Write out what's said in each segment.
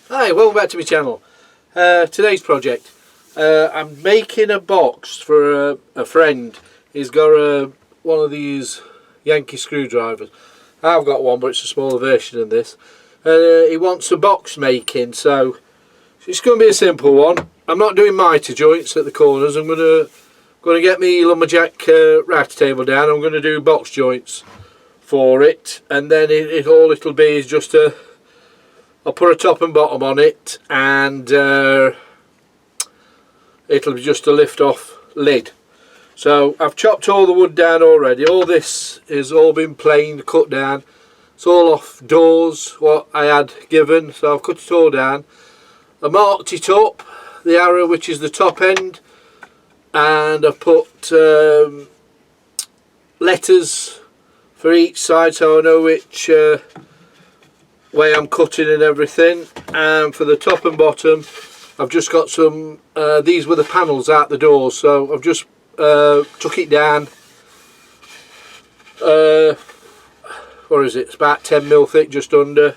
Hi, welcome back to my channel. Today's project, I'm making a box for a friend. He's got one of these Yankee screwdrivers. I've got one, but it's a smaller version of this. He wants a box making, so it's going to be a simple one. I'm not doing mitre joints at the corners. I'm going to get me lumberjack rat table down. I'm going to do box joints for it, and then all it'll be is just I'll put a top and bottom on it, and it'll be just a lift off lid. So I've chopped all the wood down already. All this is all been planed, cut down. It's all off doors what I had given, so I've cut it all down. I marked it up, the arrow which is the top end, and I've put letters for each side so I know which way I'm cutting and everything. And for the top and bottom I've just got some these were the panels out the doors, so I've just took it down. What is it, it's about 10mm thick, just under,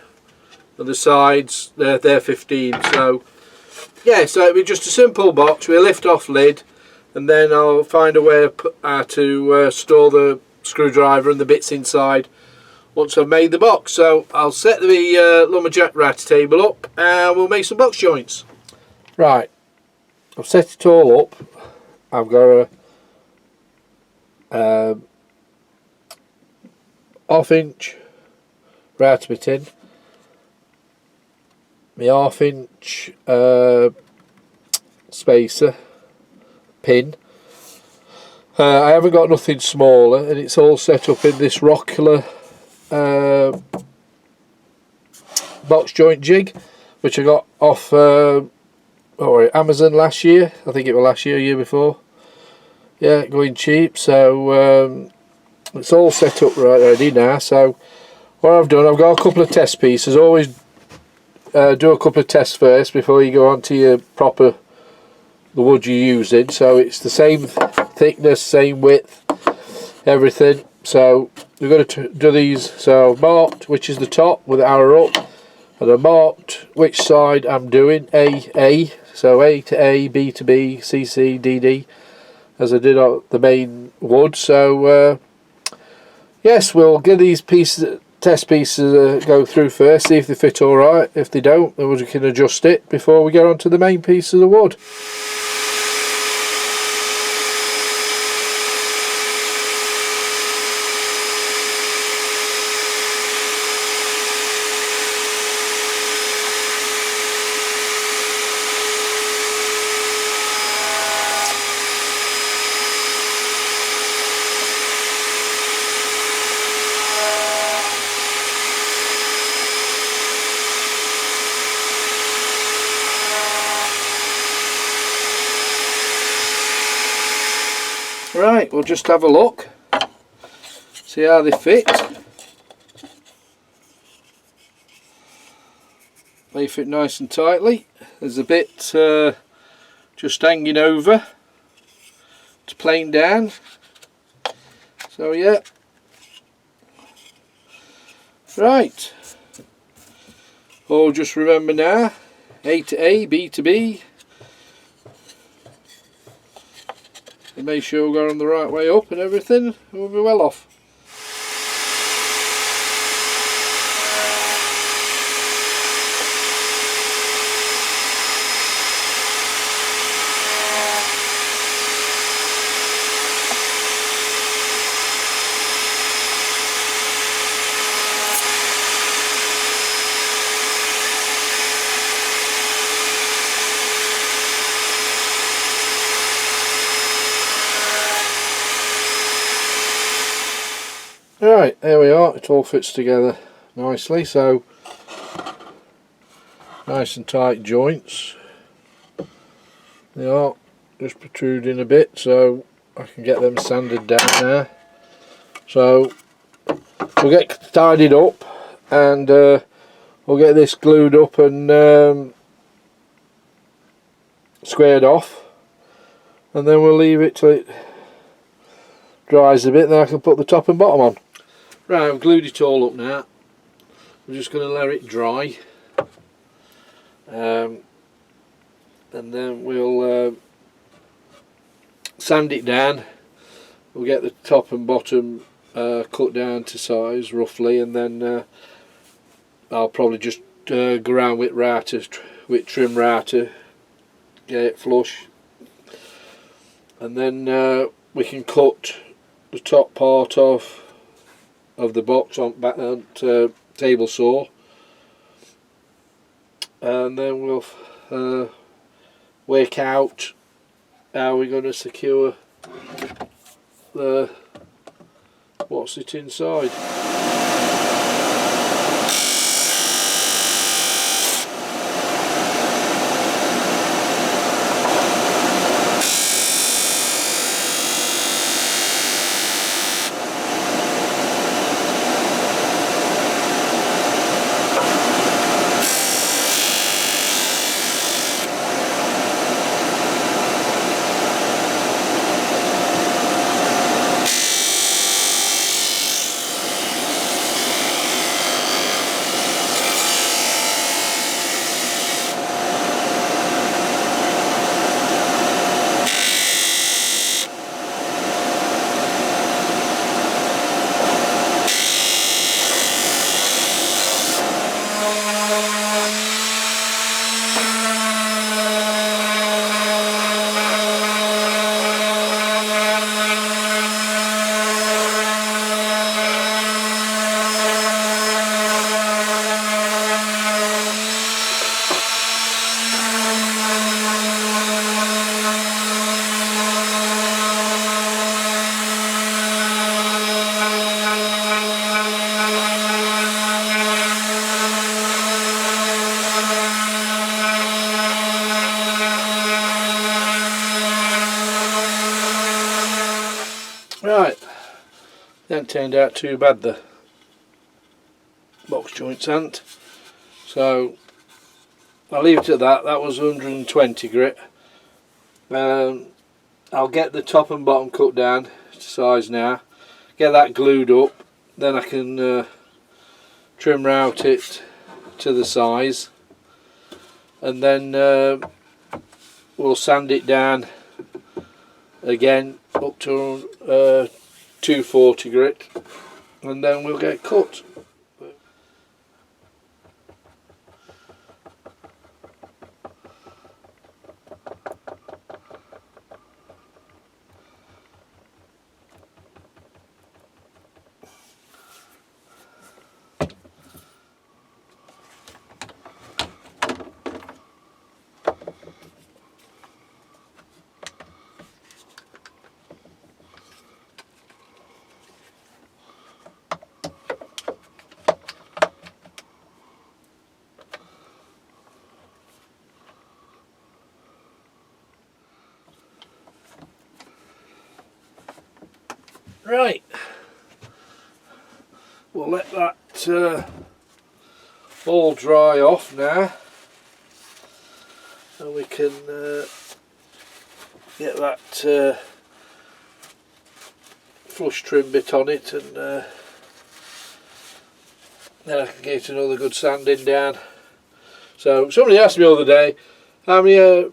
and the sides they're 15. So yeah, so it'll be just a simple box with a lift off lid, and then I'll find a way to store the screwdriver and the bits inside once I've made the box. So I'll set the lumberjack rat table up and we'll make some box joints. Right, I've set it all up. I've got a half-inch router bit in, my half-inch spacer pin. I haven't got nothing smaller, and it's all set up in this Rockler box joint jig, which I got off Amazon last year. I think it was last year, year before. Yeah, going cheap. So it's all set up right ready now. So what I've done, I've got a couple of test pieces. Always do a couple of tests first before you go on to your the wood you're using. So it's the same thickness, same width, everything. So we're going to do these. So I've marked which is the top with the arrow up, and I've marked which side I'm doing, A, so A to A, B to B, C C, D D, as I did on the main wood. So yes, we'll get these test pieces go through first, see if they fit alright. If they don't, then we can adjust it before we get on to the main piece of the wood. Right, we'll just have a look, see how they fit. They fit nice and tightly. There's a bit just hanging over to plane down. So yeah. Right. All just remember now, A to A, B to B. And make sure we're going the right way up and everything, we'll be well off. Right, there we are, it all fits together nicely. So nice and tight joints. They are just protruding a bit, so I can get them sanded down there. So we'll get tidied up, and we'll get this glued up and squared off, and then we'll leave it till it dries a bit, then I can put the top and bottom on. Right, I've glued it all up now. I'm just going to let it dry, and then we'll sand it down. We'll get the top and bottom cut down to size roughly, and then I'll probably just go around with with trim router, get it flush, and then we can cut the top part of the box on table saw, and then we'll work out how we're going to secure the what's it inside. Right, that turned out too bad, the box joints hadn't. So I'll leave it at that. That was 120 grit. I'll get the top and bottom cut down to size now, get that glued up, then I can trim route it to the size, and then we'll sand it down again up to 240 grit, and then we'll get cut. Right, we'll let that all dry off now, and we can get that flush trim bit on it, and then I can get another good sanding down. So somebody asked me the other day, how many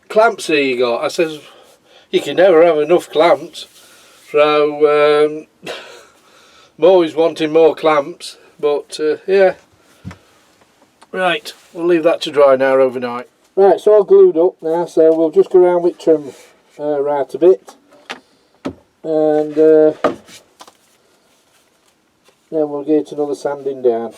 clamps have you got? I says, you can never have enough clamps. So I'm always wanting more clamps, but yeah. Right, we'll leave that to dry now overnight. Right, so all glued up now, so we'll just go around with trim right a bit, and then we'll get another sanding down.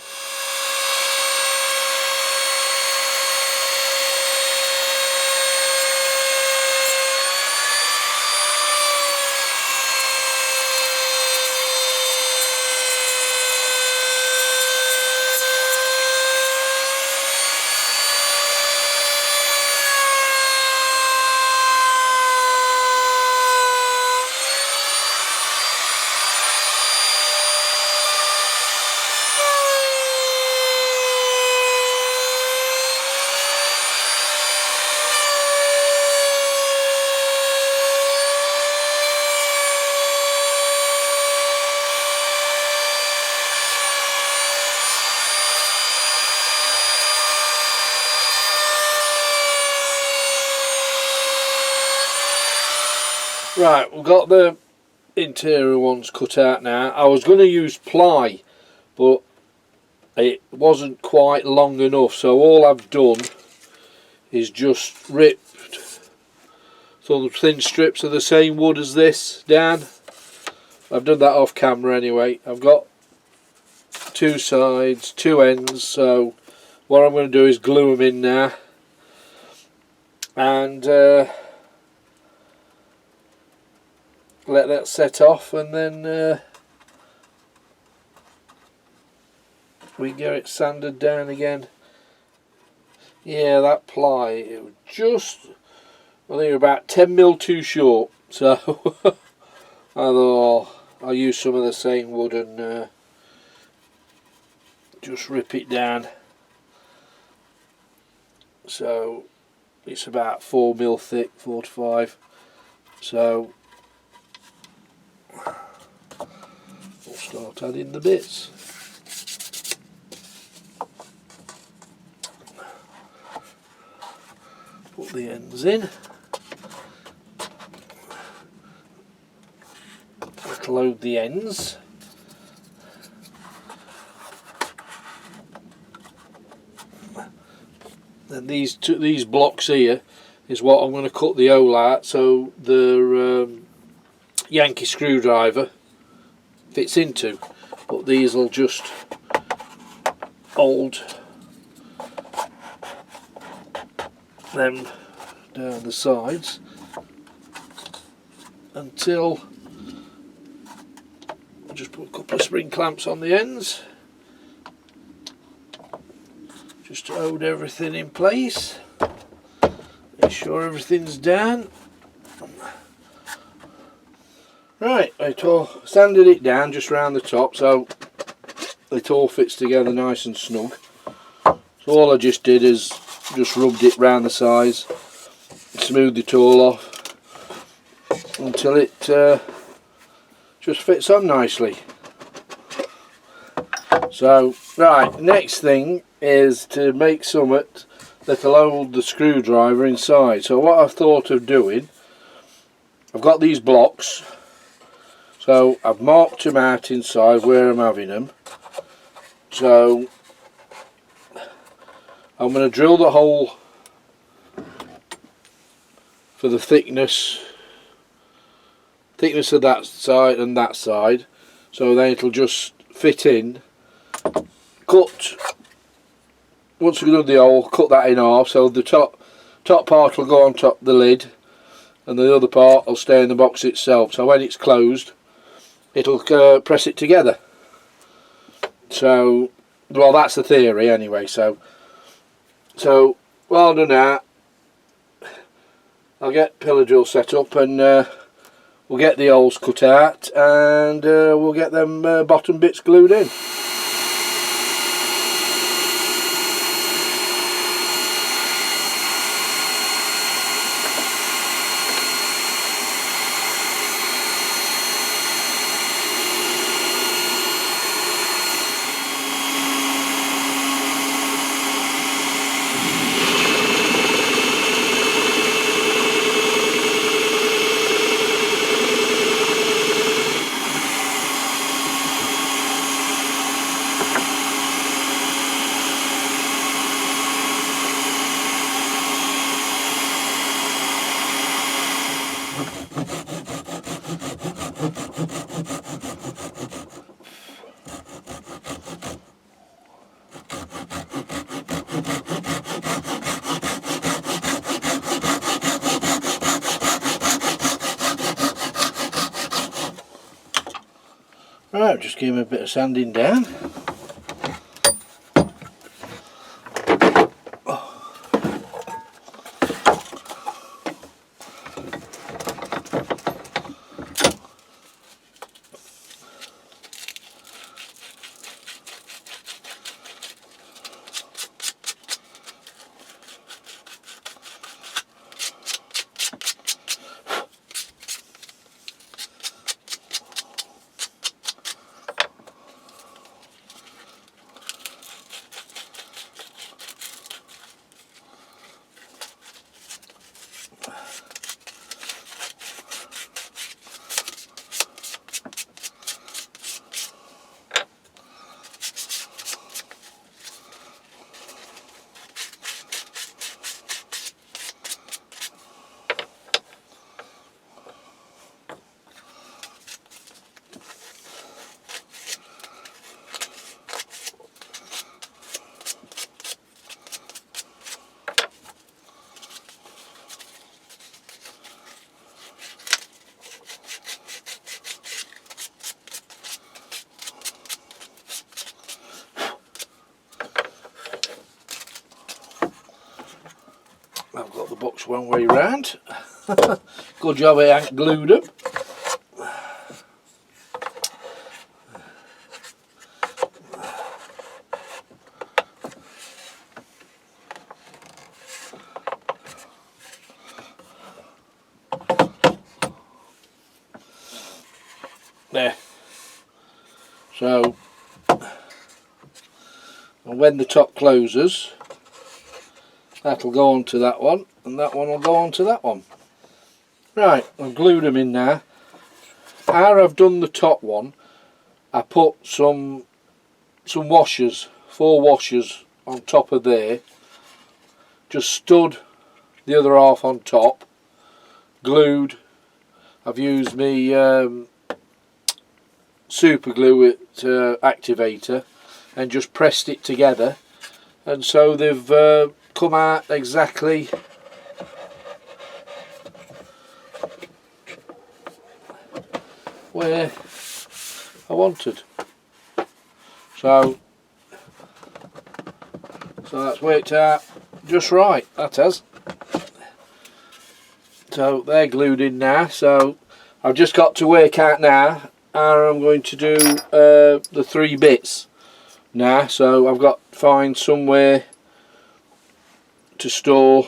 Right, we've got the interior ones cut out now. I was going to use ply, but it wasn't quite long enough, so all I've done is just ripped some thin strips of the same wood as this down. I've done that off camera anyway. I've got two sides, two ends, so what I'm going to do is glue them in now, and let that set off, and then we get it sanded down again. Yeah, that ply, it was just, I think about 10mm too short, so I thought I'll use some of the same wood and just rip it down. So it's about 4mm thick, 4 to 5. So we'll start adding the bits. Put the ends in. Load the ends. And these blocks here is what I'm going to cut the hole out, so the Yankee screwdriver fits into. But these will just hold them down the sides until I'll just put a couple of spring clamps on the ends just to hold everything in place. Make sure everything's down. Right, I sanded it down just round the top so it all fits together nice and snug. So all I just did is just rubbed it round the sides, smoothed it all off until it just fits on nicely. So right, next thing is to make something that'll hold the screwdriver inside. So what I've thought of doing, I've got these blocks, so I've marked them out inside where I'm having them. So I'm going to drill the hole for the thickness of that side and that side, so then it'll just fit in. Cut, once we've done the hole, cut that in half, so the top part will go on top of the lid and the other part will stay in the box itself, so when it's closed it'll press it together. So, well, that's the theory anyway. So while done that, I'll get pillar drill set up and we'll get the holes cut out and we'll get them bottom bits glued in. Right, just give him a bit of sanding down. I've got the box one way round. Good job I ain't glued them. There. So, and when the top closes, that'll go onto that one, and that one will go onto that one. Right, I've glued them in now. How I've done the top one, I put some washers, 4 washers on top of there, just stood the other half on top, glued. I've used my super glue activator and just pressed it together, and so they've come out exactly where I wanted. So that's worked out just right, that has. So they're glued in now, so I've just got to work out now how I'm going to do the 3 bits now. So I've got to find somewhere to store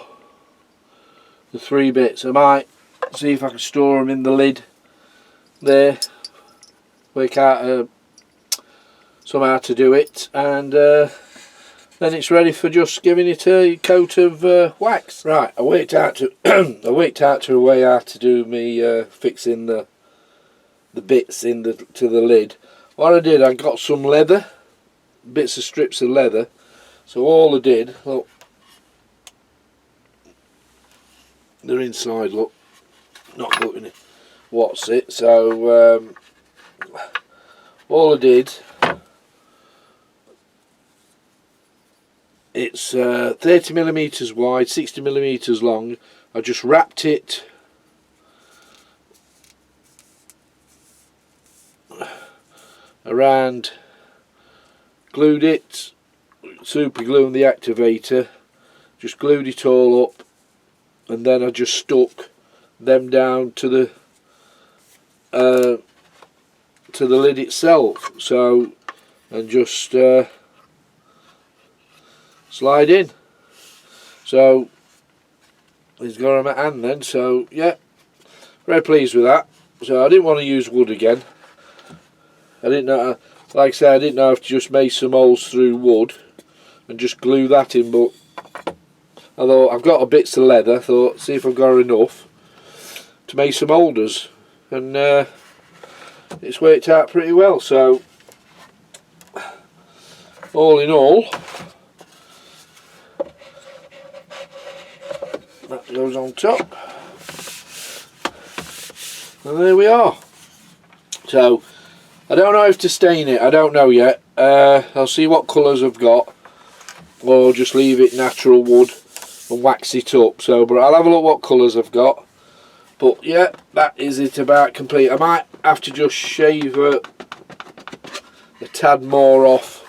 the 3 bits. I might see if I can store them in the lid there, work out somehow to do it, and then it's ready for just giving it a coat of wax. Right, I worked out to I worked out a way how to do me fixing the bits in to the lid. What I did, I got some leather, bits of strips of leather. So all I did, look, they're inside. Look, not looking at what's it. So all I did, it's 30mm wide, 60mm long. I just wrapped it around, glued it, super glue and the activator, just glued it all up, and then I just stuck them down to the lid itself. So, and just slide in. So he's got them at hand then. So yeah, very pleased with that. So I didn't want to use wood again. I didn't know, like I said, I didn't know if to just make some holes through wood and just glue that in, but I thought I've got a bits of leather, thought see if I've got enough to make some holders, and it's worked out pretty well. So all in all, that goes on top, and there we are. So I don't know if to stain it, I don't know yet. I'll see what colours I've got, or just leave it natural wood and wax it up. So, but I'll have a look what colours I've got. But yeah, that is it about complete. I might have to just shave a tad more off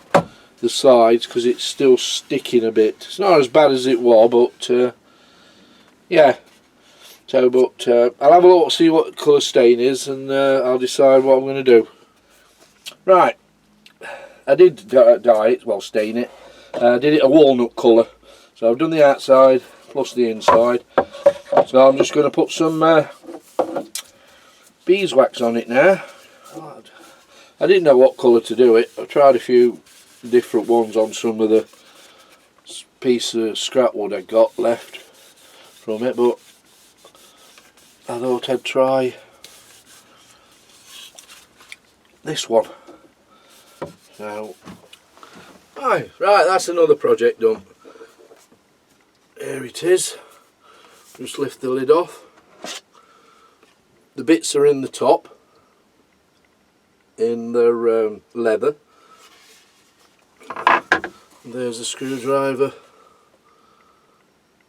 the sides because it's still sticking a bit. It's not as bad as it was, but yeah. So, but I'll have a look, see what colour stain is, and I'll decide what I'm going to do. Right, I did dye it, well stain it. I did it a walnut colour. So I've done the outside plus the inside. So I'm just going to put some beeswax on it now. I didn't know what colour to do it. I've tried a few different ones on some of the piece of scrapwood I got left from it, but I thought I'd try this one. So, right, that's another project done. Here it is. Just lift the lid off. The bits are in the top, in their leather. And there's the screwdriver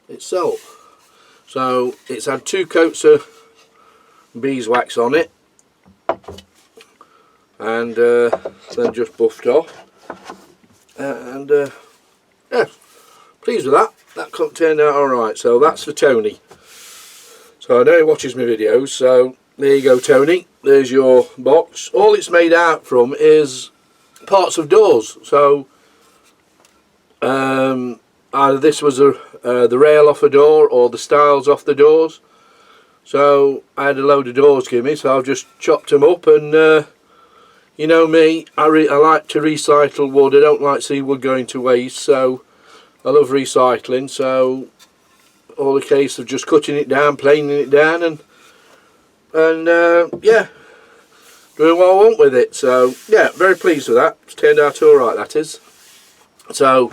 itself. So it's had 2 coats of beeswax on it, and then just buffed off, and yeah, pleased with that. That turned out alright. So that's for Tony. So I know he watches my videos, so there you go, Tony. There's your box. All it's made out from is parts of doors. So either this was the rail off a door or the stiles off the doors. So I had a load of doors give me, so I've just chopped them up, and you know me, I like to recycle wood. I don't like to see wood going to waste, so I love recycling. So all the case of just cutting it down, planing it down, and yeah, doing what I want with it. So yeah, very pleased with that. It's turned out alright, that is. So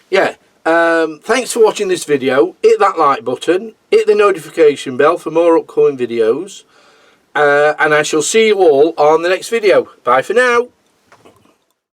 yeah, thanks for watching this video. Hit that like button, hit the notification bell for more upcoming videos, and I shall see you all on the next video. Bye for now.